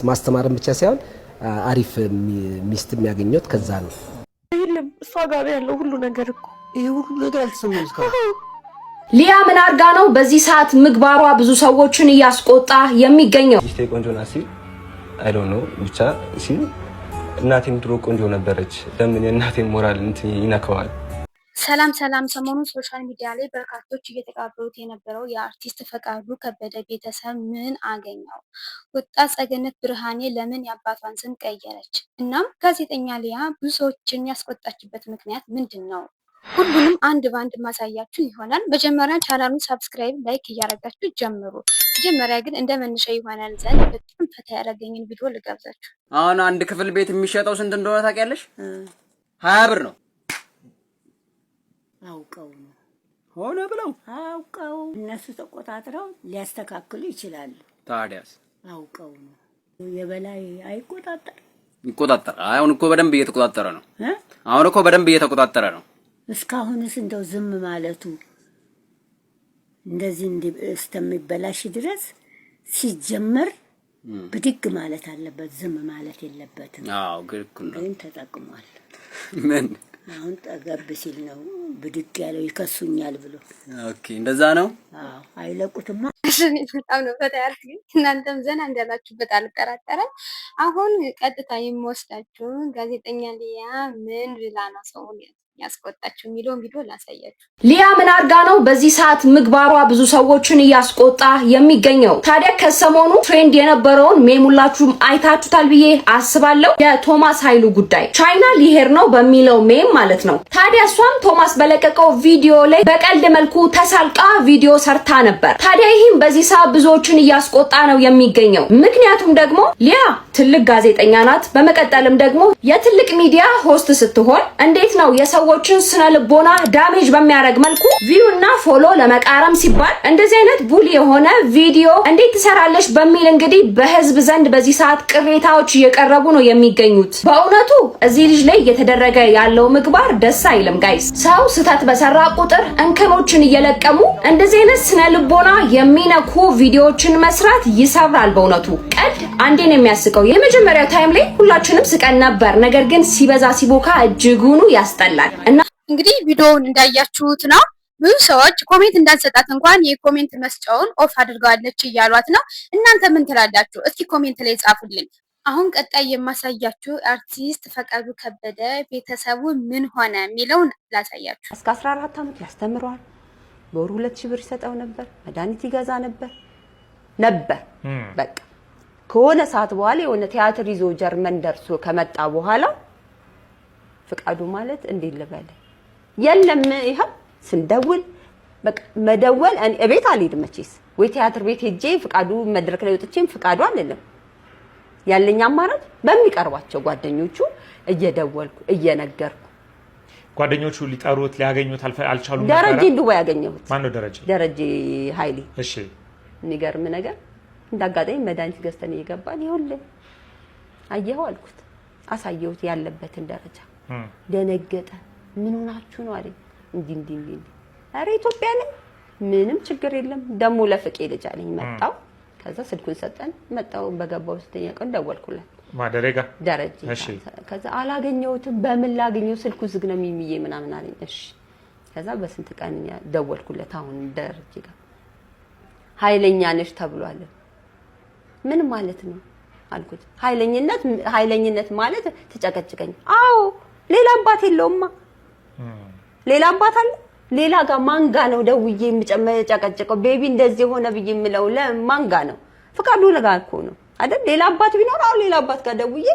ማስተማርም ብቻ ሳይሆን አሪፍ ሚስት የሚያገኙት ከዛ ነው። አይደለም እሷ ጋር ያለው ሁሉ ነገር እኮ ይሄ ሁሉ ነገር አልተሰማም እስካሁን። ሊያ ምን አድርጋ ነው በዚህ ሰዓት ምግባሯ ብዙ ሰዎችን እያስቆጣ የሚገኘው? ሚስቴ ቆንጆ ናት ሲል አይ ዶንት ኖ ብቻ ሲል እናቴም ድሮ ቆንጆ ነበረች። ለምን የእናቴን ሞራል ይነካዋል? ሰላም ሰሞኑን ሶሻል ሚዲያ ላይ በርካቶች እየተቃበሉት የነበረው የአርቲስት ፈቃዱ ከበደ ቤተሰብ ምን አገኘው? ወጣት ጸገነት ብርሃኔ ለምን የአባቷን ስም ቀየረች? እናም ጋዜጠኛ ሊያ ብዙ ሰዎችን ያስቆጣችበት ምክንያት ምንድን ነው? ሁሉንም አንድ ባንድ ማሳያችሁ ይሆናል። መጀመሪያ ቻናሉን ሰብስክራይብ፣ ላይክ እያደረጋችሁ ጀምሩ። መጀመሪያ ግን እንደ መነሻ ይሆናል ዘንድ በጣም ፈታ ያደረገኝን ቪዲዮ ልጋብዛችሁ። አሁን አንድ ክፍል ቤት የሚሸጠው ስንት እንደሆነ ታውቂያለሽ? 20 ብር ነው። አውቀው ነው ሆነ ብለው አውቀው እነሱ ተቆጣጥረው ሊያስተካክሉ ይችላሉ። ታዲያስ አውቀው ነው የበላይ ይቆጣጠር። አሁን እኮ በደንብ እየተቆጣጠረ ነው። አሁን እኮ በደንብ እየተቆጣጠረ ነው። እስካሁንስ እንደው ዝም ማለቱ እንደዚህ እስከሚበላሽ ድረስ ሲጀመር ብድግ ማለት አለበት። ዝም ማለት የለበትም። አዎ ግን ተጠቅሟል። ምን አሁን ጠገብ ሲል ነው ብድግ ያለው ይከሱኛል ብሎ። ኦኬ እንደዛ ነው። አዎ አይለቁትማ። በጣም ነው ፈታያር። ግን እናንተም ዘና እንዳላችሁበት አልጠራጠረም። አሁን ቀጥታ የሚወስዳችሁ ጋዜጠኛ ሊያ ምን ብላ ነው ሰው ያስቆጣችሁ የሚለውን ቪዲዮ ላሳያችሁ። ሊያ ምን አድርጋ ነው በዚህ ሰዓት ምግባሯ ብዙ ሰዎችን እያስቆጣ የሚገኘው? ታዲያ ከሰሞኑ ትሬንድ የነበረውን ሜሙላችሁም አይታችሁታል ብዬ አስባለሁ። የቶማስ ኃይሉ ጉዳይ ቻይና ሊሄድ ነው በሚለው ሜም ማለት ነው። ታዲያ እሷም ቶማስ በለቀቀው ቪዲዮ ላይ በቀልድ መልኩ ተሳልቃ ቪዲዮ ሰርታ ነበር። ታዲያ ይህም በዚህ ሰዓት ብዙዎችን እያስቆጣ ነው የሚገኘው። ምክንያቱም ደግሞ ሊያ ትልቅ ጋዜጠኛ ናት። በመቀጠልም ደግሞ የትልቅ ሚዲያ ሆስት ስትሆን እንዴት ነው የሰዎችን ስነ ልቦና ዳሜጅ በሚያደርግ መልኩ ቪው እና ፎሎ ለመቃረም ሲባል እንደዚህ አይነት ቡሊ የሆነ ቪዲዮ እንዴት ትሰራለች በሚል እንግዲህ በህዝብ ዘንድ በዚህ ሰዓት ቅሬታዎች እየቀረቡ ነው የሚገኙት። በእውነቱ እዚህ ልጅ ላይ እየተደረገ ያለው ምግባር ደስ አይልም ጋይስ። ሰው ስህተት በሰራ ቁጥር እንከኖችን እየለቀሙ እንደዚህ አይነት ስነ ልቦና የሚነኩ ቪዲዮዎችን መስራት ይሰብራል። በእውነቱ ቀልድ አንዴን የሚያስቀው የመጀመሪያው ታይም ላይ ሁላችንም ስቀን ነበር። ነገር ግን ሲበዛ ሲቦካ እጅጉኑ ያስጠላል። እና እንግዲህ ቪዲዮውን እንዳያችሁት ነው። ብዙ ሰዎች ኮሜንት እንዳንሰጣት እንኳን የኮሜንት መስጫውን ኦፍ አድርጋለች እያሏት ነው። እናንተ ምን ትላላችሁ? እስኪ ኮሜንት ላይ ጻፉልኝ። አሁን ቀጣይ የማሳያችሁ አርቲስት ፈቃዱ ከበደ ቤተሰቡ ምን ሆነ የሚለውን ላሳያችሁ። እስከ 14 ዓመት ያስተምረዋል። በወር 2000 ብር ይሰጠው ነበር። መድኃኒት ይገዛ ነበር። በቃ ከሆነ ሰዓት በኋላ የሆነ ቲያትር ይዞ ጀርመን ደርሶ ከመጣ በኋላ ፈቃዱ ማለት እንዴት ልበል የለም። ይሄው ስንደውል በቃ መደወል እኔ እቤት አልሄድም መቼስ ወይ ቲያትር ቤት ሄጄ ፈቃዱ መድረክ ላይ ወጥቼም ፈቃዱ አይደለም ያለኝ አማራጭ በሚቀርባቸው ጓደኞቹ እየደወልኩ እየነገርኩ። ጓደኞቹ ሊጠሩት ሊያገኙት አልቻሉም ነበር። ደረጀ ዱባይ ያገኘሁት። ማን ነው ደረጀ? ደረጀ ኃይሌ። እሺ የሚገርም ነገር እንዳጋጣሚ መድኃኒት ገዝተን እየገባን ይኸውልህ አየኸው አልኩት። አሳየሁት ያለበትን ደረጃ። ደነገጠ። ምን ሆናችሁ ነው አለኝ። እንዲህ ኧረ ኢትዮጵያ ነኝ ምንም ችግር የለም ደሞ ለፍቄ ልጅ አለኝ። መጣው ከዛ ስልኩን ሰጠን። መጣው በገባው ስተኛ ቀን ደወልኩለት። ማደረጋ ደረጀ። እሺ ከዛ አላገኘሁትም። በምን ላገኘው ስልኩ ዝግ ነው የሚሚዬ ምናምን አለኝ። እሺ ከዛ በስንት ቀን ደወልኩለት። አሁን ደረጀ ጋር ኃይለኛ ነሽ ተብሏል። ምን ማለት ነው አልኩት። ኃይለኝነት ማለት ተጨቀጭቀኝ። አዎ ሌላ አባት የለውማ። ሌላ አባት አለ? ሌላ ጋር ማንጋ ነው ደውዬ የምጨቀጭቀው ቤቢ እንደዚህ ሆነ ብዬ የምለው ለማንጋ ነው? ፈቃዱ ለጋ እኮ ነው አይደል? ሌላ አባት ቢኖር አዎ ሌላ አባት ጋር ደውዬ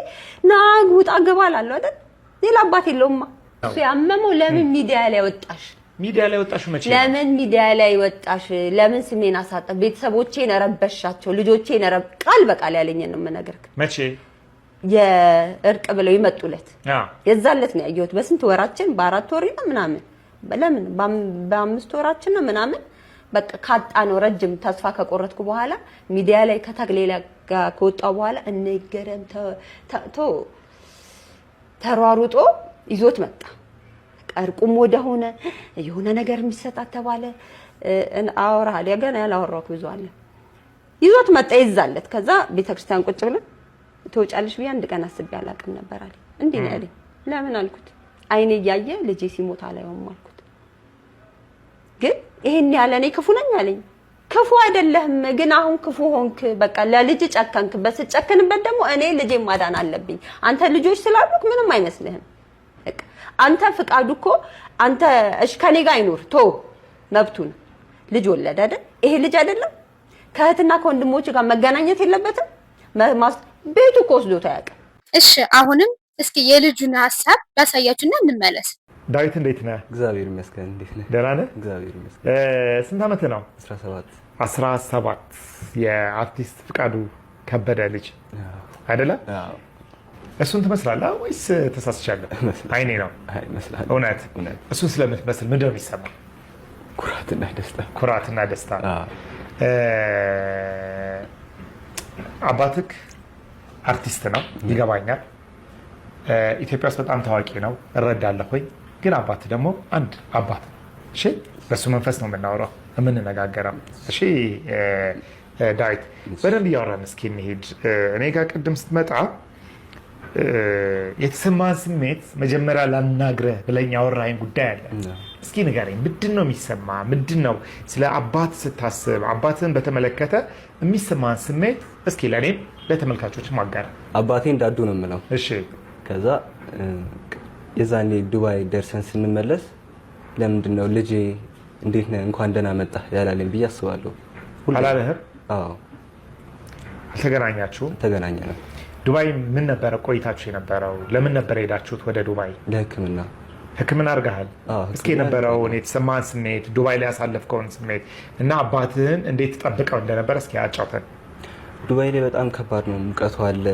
ና ውጣ ገባ እላለሁ አይደል? ሌላ አባት የለውማ። እሱ ያመመው ለምን ሚዲያ ላይ ወጣሽ? ሚዲያ ላይ ወጣሽ መቼ? ለምን ሚዲያ ላይ ወጣሽ? ለምን ስሜን አሳጣ? ቤተሰቦቼን ረበሻቸው፣ ልጆቼን ቃል በቃል ያለኝ ነው የምነግርህ። መቼ የእርቅ ብለው ይመጡለት የዛለት ነው ያየሁት። በስንት ወራችን በ4 ወር ነው ምናምን ለምን በ5 ወራችን ነው ምናምን በቃ ካጣ ነው ረጅም ተስፋ ከቆረጥኩ በኋላ ሚዲያ ላይ ከታግሌላ ጋር ከወጣው በኋላ እንገረም ተሯሩጦ ይዞት መጣ። ቀርቁም ወደ ሆነ የሆነ ነገር የሚሰጣት ተባለ። አወራሃል ያገና ያላወራው ብዙ አለ። ይዞት መጣ ይዛለት። ከዛ ቤተክርስቲያን ቁጭ ብለን ትወጫለሽ ብዬ አንድ ቀን አስቤ አላቅም ነበር አለ። እንዴ ነው ያለኝ። ለምን አልኩት። አይኔ እያየ ልጄ ሲሞት አላየውም አልኩት። ግን ይሄን ያለ እኔ ክፉ ነኝ አለኝ። ክፉ አይደለህም ግን አሁን ክፉ ሆንክ። በቃ ለልጅ ጨከንክ። በስጨከንበት ደግሞ እኔ ልጄ ማዳን አለብኝ። አንተ ልጆች ስላሉክ ምንም አይመስልህም። በቃ አንተ ፍቃዱ እኮ አንተ እሺ ከኔ ጋር አይኖር ቶ መብቱን ልጅ ወለደ አይደል? ይሄ ልጅ አይደለም ከእህትና ከወንድሞች ጋር መገናኘት የለበትም? ቤቱ እኮ ወስዶት አያውቅም። እሺ አሁንም እስኪ የልጁን ሐሳብ ላሳያችሁና እንመለስ። ዳዊት እንዴት ነህ? እግዚአብሔር ይመስገን። እንዴት ነህ? ደህና ነህ? እግዚአብሔር ይመስገን። ስንት ዓመት ነው? 17 የአርቲስት ፍቃዱ ከበደ ልጅ አይደለ? እሱን ትመስላለህ ወይስ ተሳስቻለሁ? አይኔ ነው ይመስላል። እውነት እሱን ስለምትመስል ምንድን ነው የሚሰማው? ኩራትና ደስታ። አባትህ አርቲስት ነው ይገባኛል። ኢትዮጵያ ውስጥ በጣም ታዋቂ ነው እረዳለሁኝ። ግን አባት ደግሞ አንድ አባት ነው። እሺ በሱ መንፈስ ነው የምናወራው የምንነጋገረው። እሺ ዳዊት በደንብ እያወራን እስኪ እንሂድ። እኔ ጋር ቅድም ስትመጣ የተሰማን ስሜት መጀመሪያ ላናግረህ ብለኝ ያወራኸኝ ጉዳይ አለ። እስኪ ንገረኝ፣ ምንድን ነው የሚሰማ? ምንድን ነው ስለ አባት ስታስብ አባትህን በተመለከተ የሚሰማን ስሜት እስኪ ለእኔም ለተመልካቾች ማጋራ። አባቴ እንዳዱ ነው የምለው። እሺ ከዛ የዛኔ ዱባይ ደርሰን ስንመለስ ለምንድን ነው ልጄ እንዴት ነህ እንኳን ደህና መጣህ ያላለኝ ብዬ አስባለሁ። አላለህም? አዎ። አልተገናኛችሁም? ተገናኘን። ዱባይ ምን ነበረ ቆይታችሁ የነበረው? ለምን ነበር ሄዳችሁት ወደ ዱባይ? ለሕክምና። ሕክምና አድርገሃል? እስኪ የነበረውን የተሰማህን ስሜት ዱባይ ላይ ያሳለፍከውን ስሜት እና አባትህን እንዴት ጠብቀው እንደነበረ እስኪ አጫውተን። ዱባይ ላይ በጣም ከባድ ነው። ሙቀቱ አለ።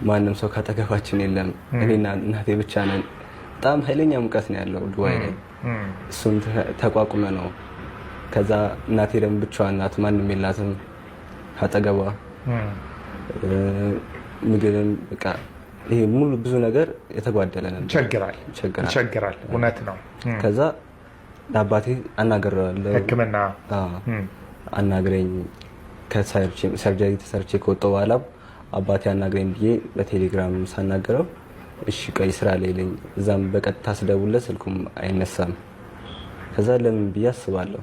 ማንም ሰው ካጠገባችን የለም። እኔና እናቴ ብቻ ነን። በጣም ኃይለኛ ሙቀት ነው ያለው ዱባይ ላይ። እሱን ተቋቁመ ነው። ከዛ እናቴ ደግሞ ብቻዋን ናት፣ ማንም የላትም ካጠገቧ። ምግብም በቃ ይሄ ሙሉ ብዙ ነገር የተጓደለ ነበር። ይቸግራል። እውነት ነው። ከዛ ለአባቴ አናግሬዋለሁ። ሕክምና አናግረኝ ከሰርጀሪ ተሰርቼ ከወጣሁ በኋላ አባቴ አናግረኝ ብዬ በቴሌግራም ሳናገረው እሺ ቆይ ስራ ላይ ነኝ። እዛም በቀጥታ ስደውልለት ስልኩም አይነሳም። ከዛ ለምን ብዬ አስባለሁ።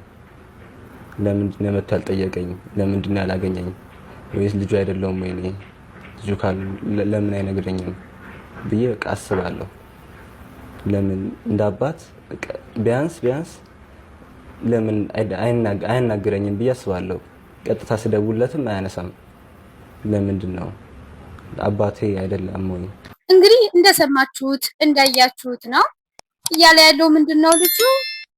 ለምንድን ነው መጥቶ ያልጠየቀኝ? ለምንድን ነው ያላገኘኝ? ወይስ ልጁ አይደለም ወይ? እኔ ልጁ ካል ለምን አይነግረኝም ብዬ በቃ አስባለሁ። ለምን እንደ አባት ቢያንስ ለምን አይናገረኝም ብዬ አስባለሁ። ቀጥታ ስደውልለትም አያነሳም። ለምንድን ነው አባቴ አይደለም ወይ? እንግዲህ እንደሰማችሁት እንዳያችሁት ነው እያለ ያለው። ምንድነው ልጁ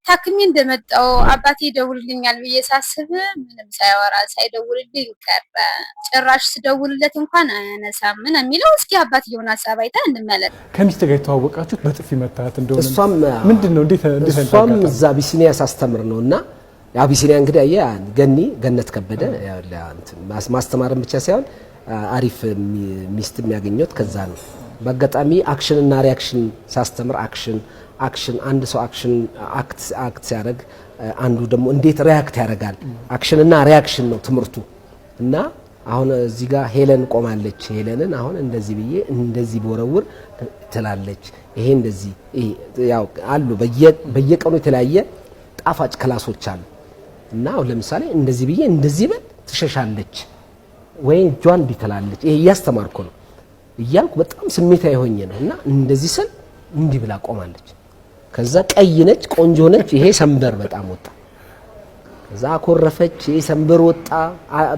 ታክሜ እንደመጣው አባቴ ይደውልልኛል ብዬ ሳስብ ምንም ሳያወራ ሳይደውልልኝ ቀረ። ጭራሽ ስደውልለት እንኳን አያነሳም ነው የሚለው። እስኪ አባትየውን ሀሳብ አይተን እንመለስ። ከሚስት ጋር የተዋወቃችሁት በጥፊ መታት እንደሆነ እሷም ምንድነው እንዴት እሷም እዛ አቢሲኒያ ሳስተምር ነውና አቢሲኒያ እንግዲህ ገነት ከበደ ማስተማርን ብቻ ሳይሆን አሪፍ ሚስት የሚያገኘት ከዛ ነው። በአጋጣሚ አክሽን እና ሪአክሽን ሳስተምር አክሽን አንድ ሰው አክሽን አክት ሲያደርግ አንዱ ደግሞ እንዴት ሪአክት ያደርጋል። አክሽን እና ሪአክሽን ነው ትምህርቱ። እና አሁን እዚህ ጋር ሄለን ቆማለች። ሄለንን አሁን እንደዚህ ብዬ እንደዚህ በወረውር ትላለች። ይሄ እንደዚህ ያው አሉ በየቀኑ የተለያየ ጣፋጭ ክላሶች አሉ። እና አሁን ለምሳሌ እንደዚህ ብዬ እንደዚህ በል ትሸሻለች ወይ ጆን ቢተላለች። ይሄ እያስተማርኩ ነው እያልኩ በጣም ስሜታዊ ሆኜ ነው። እና እንደዚህ ስል እንዲህ ብላ ቆማለች። ከዛ ቀይ ነች፣ ቆንጆ ነች። ይሄ ሰንበር በጣም ወጣ። ከዛ አኮረፈች። ይሄ ሰንበር ወጣ።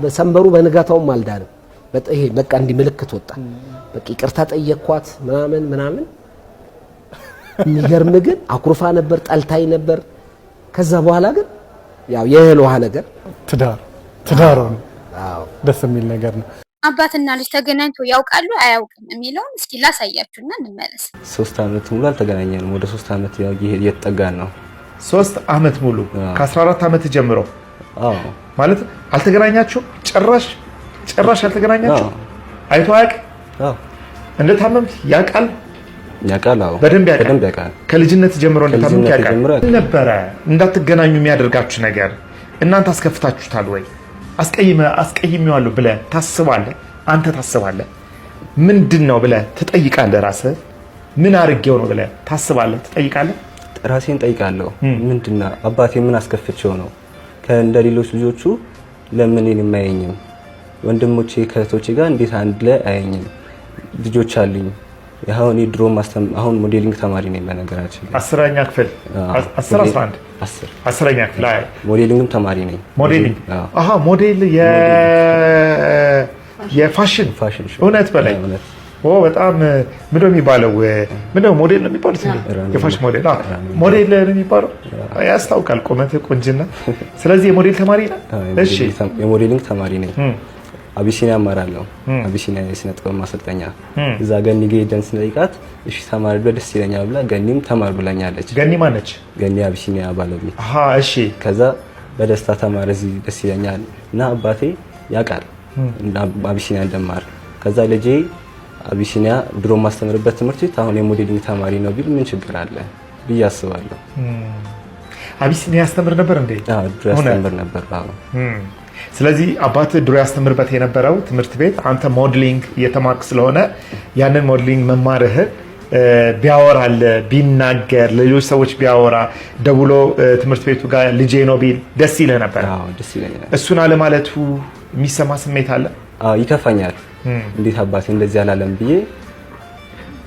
በሰንበሩ በንጋታውም አልዳንም። ይሄ በቃ እንዲህ ምልክት ወጣ። በቃ ይቅርታ ጠየቅኳት ምናምን። የሚገርም ግን አኩርፋ ነበር፣ ጠልታይ ነበር። ከዛ በኋላ ግን ያው የእህል ውሃ ነገር ትዳር ነው። አዎ ደስ የሚል ነገር ነው። አባትና ልጅ ተገናኝቶ ያውቃሉ አያውቅም የሚለውን እስኪ ላሳያችሁና እንመለስ። 3 ዓመት ሙሉ አልተገናኘንም። ወደ 3 ዓመት እየተጠጋን ነው። 3 ዓመት ሙሉ ከ14 ዓመት ጀምሮ ማለት አልተገናኛችሁ? ጭራሽ አልተገናኛችሁ? አይቶ አያውቅም? እንደታመምክ ያውቃል? አዎ በደንብ ያውቃል። ከልጅነት ጀምሮ እንደታመምክ ያውቃል። ነበረ እንዳትገናኙ የሚያደርጋችሁ ነገር እናንተ አስከፍታችሁታል ወይ? አስቀይሜዋለሁ ብለህ ታስባለህ? አንተ ታስባለህ? ምንድነው ብለህ ትጠይቃለህ? ራስህ ምን አድርጌው ነው ብለህ ታስባለህ? ትጠይቃለህ? ራሴን ጠይቃለሁ። ምንድነው አባቴ ምን አስከፍቼው ነው ከእንደ ሌሎች ልጆቹ ለምን እኔን የማያየኝም? ወንድሞቼ ከእህቶቼ ጋር እንዴት አንድ ላይ አያየኝም? ልጆች አሉኝ። አሁን ድሮ አሁን ሞዴሊንግ ተማሪ ነኝ። በነገራችን 10ኛ ክፍል 10ኛ ክፍል ሞዴሊንግም ተማሪ ነኝ። ሞዴሊንግ ሞዴል የፋሽን እውነት በላይ በጣም ምንድነው የሚባለው? ምንድነው ሞዴል ነው የሚባሉት? የፋሽን ሞዴል ሞዴል ነው የሚባለው። ያስታውቃል ቁመት ቁንጅና። ስለዚህ የሞዴል ተማሪ ነህ? እሺ የሞዴሊንግ ተማሪ ነኝ። አቢሲኒያ እማራለሁ። አቢሲኒያ የስነ ጥበብ ማሰልጠኛ። እዛ ገኒ ሄደን ስንጠይቃት እሺ ተማሪ ደስ ይለኛል ብላ ገኒም ተማር ብላኛለች። ገኒ ማነች? ገኒ አቢሲኒያ ባለቤት። እሺ ከዛ በደስታ ተማር እዚህ ደስ ይለኛል እና አባቴ ያውቃል እና አቢሲኒያ እንደማር። ከዛ ልጄ አቢሲኒያ ድሮ ማስተምርበት ትምህርት ቤት አሁን የሞዴሊንግ ተማሪ ነው ቢል ምን ችግር አለ ብዬ አስባለሁ። አቢሲኒያ ያስተምር ነበር እንዴ? ድሮ ያስተምር ነበር። ስለዚህ አባት ድሮ ያስተምርበት የነበረው ትምህርት ቤት አንተ ሞዴሊንግ እየተማርክ ስለሆነ ያንን ሞዴሊንግ መማርህ ቢያወራል ቢናገር ለሌሎች ሰዎች ቢያወራ ደውሎ ትምህርት ቤቱ ጋር ልጄ ነው ቢል ደስ ይልህ ነበር? ደስ ይለኛል። እሱን አለማለቱ የሚሰማ ስሜት አለ? ይከፋኛል። እንዴት አባቴ እንደዚህ አላለም ብዬ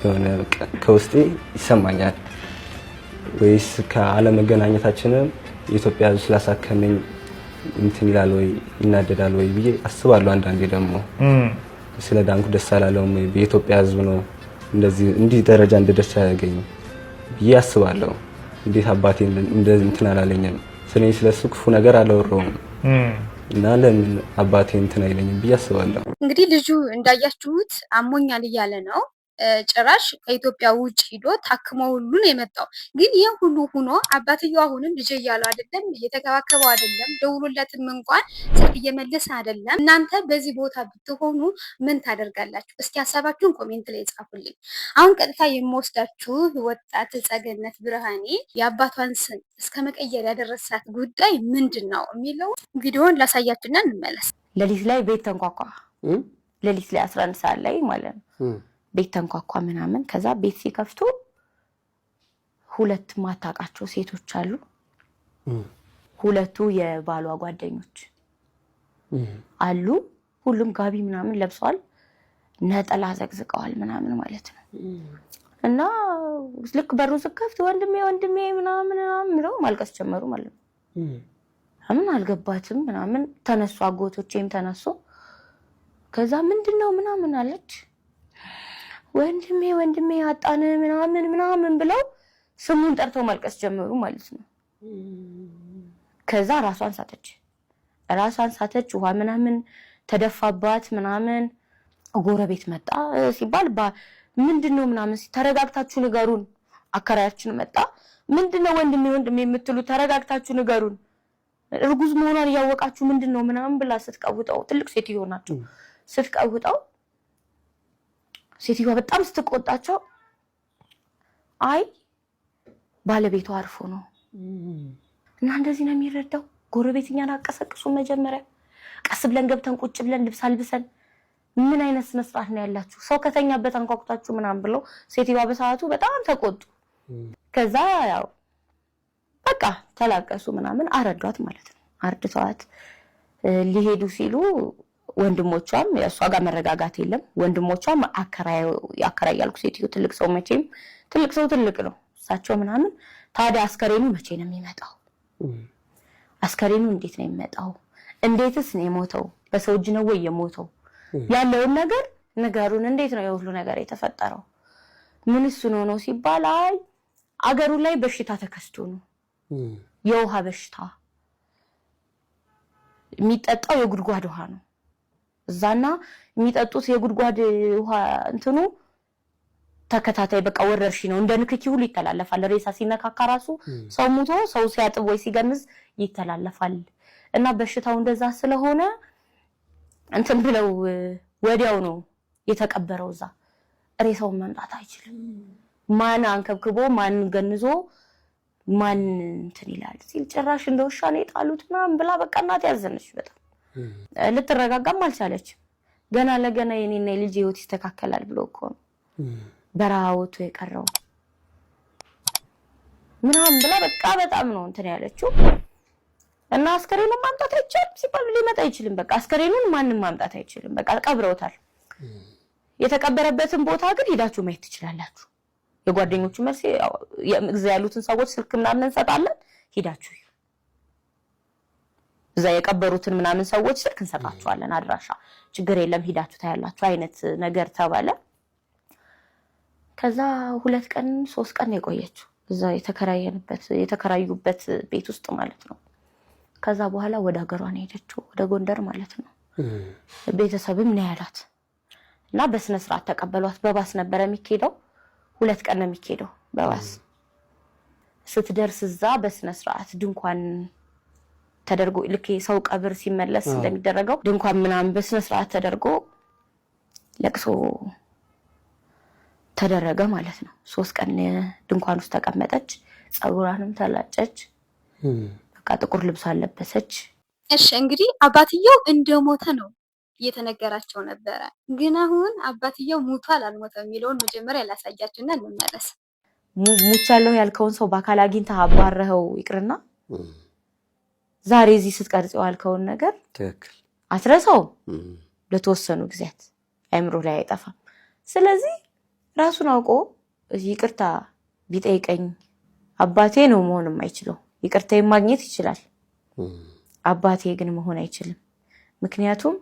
የሆነ ከውስጤ ይሰማኛል። ወይስ ከአለመገናኘታችንም የኢትዮጵያ ሕዝብ ስላሳከመኝ እንትን ይላል ወይ ይናደዳል ወይ ብዬ አስባለሁ። አንዳንዴ ደግሞ ስለ ዳንኩ ደስ አላለውም ወይ የኢትዮጵያ ሕዝብ ነው እንደዚህ እንዲህ ደረጃ እንደደስ ያደረገኝ ብዬ አስባለሁ። እንዴት አባቴ እንደዚህ እንትን አላለኝም? ስለሱ ክፉ ነገር አላወራውም እና ለምን አባቴ እንትን አይለኝም ብዬ አስባለሁ። እንግዲህ ልጁ እንዳያችሁት አሞኛል እያለ ነው። ጭራሽ ከኢትዮጵያ ውጭ ሂዶ ታክሞ ሁሉ ነው የመጣው። ግን ይህ ሁሉ ሆኖ አባትየው አሁንም ልጅ እያለው አይደለም፣ እየተከባከበው አይደለም፣ ደውሎለትም እንኳን ስልክ እየመለሰ አይደለም። እናንተ በዚህ ቦታ ብትሆኑ ምን ታደርጋላችሁ? እስቲ ሀሳባችሁን ኮሜንት ላይ ጻፉልኝ። አሁን ቀጥታ የምወስዳችሁ ወጣት ጸገነት ብርሃኔ የአባቷን ስም እስከ መቀየር ያደረሳት ጉዳይ ምንድን ነው የሚለው ቪዲዮን ላሳያችሁና እንመለስ። ሌሊት ላይ ቤት ተንኳኳ። ሌሊት ላይ 11 ሰዓት ላይ ማለት ነው ቤት ተንኳኳ ምናምን። ከዛ ቤት ሲከፍቱ ሁለት ማታውቃቸው ሴቶች አሉ። ሁለቱ የባሏ ጓደኞች አሉ። ሁሉም ጋቢ ምናምን ለብሰዋል፣ ነጠላ ዘቅዝቀዋል ምናምን ማለት ነው። እና ልክ በሩ ስከፍት ወንድሜ ወንድሜ ምናምን ምናምን ማልቀስ ጀመሩ ማለት ነው። ምን አልገባትም ምናምን ተነሱ፣ አጎቶቼም ተነሱ። ከዛ ምንድነው ምናምን አለች። ወንድሜ ወንድሜ አጣን ምናምን ምናምን ብለው ስሙን ጠርተው ማልቀስ ጀመሩ ማለት ነው። ከዛ ራሷን ሳተች፣ ውሃ ምናምን ተደፋባት ምናምን። ጎረቤት መጣ ሲባል ምንድነው ምናምን ተረጋግታችሁ ንገሩን። አከራያችን መጣ። ምንድነው ወንድሜ ወንድሜ የምትሉ? ተረጋግታችሁ ንገሩን፣ እርጉዝ መሆኗን እያወቃችሁ ምንድነው ምናምን ብላ ስትቀውጠው፣ ትልቅ ሴትዮ ናቸው። ስትቀውጠው ሴትዮዋ በጣም ስትቆጣቸው አይ ባለቤቷ አርፎ ነው እና እንደዚህ ነው የሚረዳው። ጎረቤትኛን አቀሰቅሱ። መጀመሪያ ቀስ ብለን ገብተን ቁጭ ብለን ልብስ አልብሰን ምን አይነት መስራት ነው ያላችሁ? ሰው ከተኛበት አንኳኩታችሁ ምናምን ብለው ሴትዮዋ በሰዓቱ በጣም ተቆጡ። ከዛ ያው በቃ ተላቀሱ ምናምን አረዷት ማለት ነው። አርድተዋት ሊሄዱ ሲሉ ወንድሞቿም የሷ ጋር መረጋጋት የለም። ወንድሞቿም አከራይ ያልኩ ሴትዮ ትልቅ ሰው መቼም ትልቅ ነው እሳቸው ምናምን። ታዲያ አስከሬኑ መቼ ነው የሚመጣው? አስከሬኑ እንዴት ነው የሚመጣው? እንዴትስ ነው የሞተው? በሰው እጅ ነው ወይ የሞተው? ያለውን ነገር ንገሩን። እንዴት ነው የሁሉ ነገር የተፈጠረው? ምንስ ነው ሲባል አይ አገሩ ላይ በሽታ ተከስቶ ነው፣ የውሃ በሽታ። የሚጠጣው የጉድጓድ ውሃ ነው እዛና የሚጠጡት የጉድጓድ ውሃ እንትኑ ተከታታይ በቃ ወረርሽ ነው። እንደ ንክኪ ሁሉ ይተላለፋል። ሬሳ ሲነካካ ራሱ ሰው ሞቶ ሰው ሲያጥብ ወይ ሲገንዝ ይተላለፋል። እና በሽታው እንደዛ ስለሆነ እንትን ብለው ወዲያው ነው የተቀበረው። እዛ ሬሳውን መምጣት አይችልም። ማን አንከብክቦ ማን ገንዞ ማን እንትን ይላል ሲል ጭራሽ እንደውሻ ነው የጣሉት ምናምን ብላ በቃ እናት ያዘነች በጣም። ልትረጋጋም አልቻለችም። ገና ለገና የኔና የልጅ ህይወት ይስተካከላል ብሎ እኮ ነው በረሃ ወጥቶ የቀረው ምናምን ብላ በቃ በጣም ነው እንትን ያለችው። እና አስከሬኑን ማምጣት አይቻልም ሲባል ሊመጣ አይችልም። በቃ አስከሬኑን ማንንም ማምጣት አይችልም። በቃ ቀብረውታል። የተቀበረበትን ቦታ ግን ሄዳችሁ ማየት ትችላላችሁ። የጓደኞቹ መልስ እዛ ያሉትን ሰዎች ስልክ ምናምን እንሰጣለን፣ ሄዳችሁ እዛ የቀበሩትን ምናምን ሰዎች ስልክ እንሰጣችኋለን፣ አድራሻ ችግር የለም ሄዳችሁ ታያላችሁ አይነት ነገር ተባለ። ከዛ 2 ቀን 3 ቀን የቆየችው እዛ የተከራዩበት ቤት ውስጥ ማለት ነው። ከዛ በኋላ ወደ ሀገሯ ነው ሄደችው፣ ወደ ጎንደር ማለት ነው። ቤተሰብም ነው ያላት እና በስነ ስርዓት ተቀበሏት። በባስ ነበር የሚሄደው፣ 2 ቀን ነው የሚሄደው በባስ። ስትደርስ እዛ በስነ ስርዓት ድንኳን ተደርጎ ልክ ሰው ቀብር ሲመለስ እንደሚደረገው ድንኳን ምናምን በስነ ስርዓት ተደርጎ ለቅሶ ተደረገ ማለት ነው። 3 ቀን ድንኳን ውስጥ ተቀመጠች። ጸጉሯንም ተላጨች። በቃ ጥቁር ልብስ አለበሰች። እሺ እንግዲህ አባትየው እንደሞተ ነው እየተነገራቸው ነበረ። ግን አሁን አባትየው ሞቷል አልሞተም የሚለውን መጀመሪያ ላሳያችሁና እንመለስ። ሙቻለሁ ያልከውን ሰው በአካል አግኝተህ አባረኸው ይቅርና ዛሬ እዚህ ስትቀርጽው ያልከውን ነገር ትክክል አትረሳው። ለተወሰኑ ጊዜያት አይምሮ ላይ አይጠፋም። ስለዚህ ራሱን አውቆ ይቅርታ ቢጠይቀኝ አባቴ ነው መሆን የማይችለው። ይቅርታ ማግኘት ይችላል፣ አባቴ ግን መሆን አይችልም። ምክንያቱም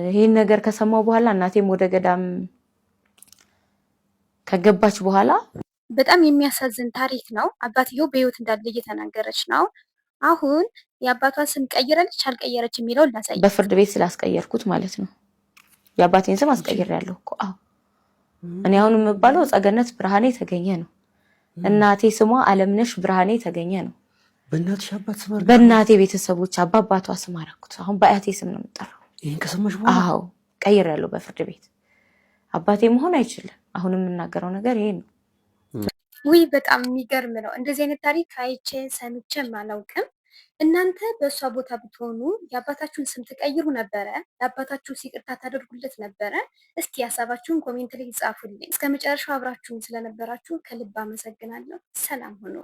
ይሄን ነገር ከሰማው በኋላ እናቴም ወደ ገዳም ከገባች በኋላ በጣም የሚያሳዝን ታሪክ ነው። አባትየው በህይወት እንዳለ እየተናገረች ነው። አሁን የአባቷን ስም ቀይራለች አልቀየረች የሚለውን ላሳይ። በፍርድ ቤት ስላስቀየርኩት ማለት ነው። የአባቴን ስም አስቀይሬያለሁ እኮ። አዎ እኔ አሁን የምባለው ጸገነት ብርሃኔ ተገኘ ነው። እናቴ ስሟ አለምነሽ ብርሃኔ ተገኘ ነው። በእናትሽ አባት ስም አደረኩት። በእናቴ ቤተሰቦች አባባቷ ስም አደረኩት። አሁን በአያቴ ስም ነው የምጠራው። ይሄን ከሰማሽ በኋላ? አዎ ቀይሬያለሁ በፍርድ ቤት። አባቴ መሆን አይችልም። አሁን የምናገረው ነገር ይሄ ነው። ውይ በጣም የሚገርም ነው። እንደዚህ አይነት ታሪክ አይቼ ሰምቼም አላውቅም። እናንተ በእሷ ቦታ ብትሆኑ የአባታችሁን ስም ትቀይሩ ነበረ? ለአባታችሁ ይቅርታ ታደርጉለት ነበረ? እስኪ ሀሳባችሁን ኮሜንት ላይ ጻፉልኝ። እስከ መጨረሻው አብራችሁን ስለነበራችሁ ከልብ አመሰግናለሁ። ሰላም ሁኑ።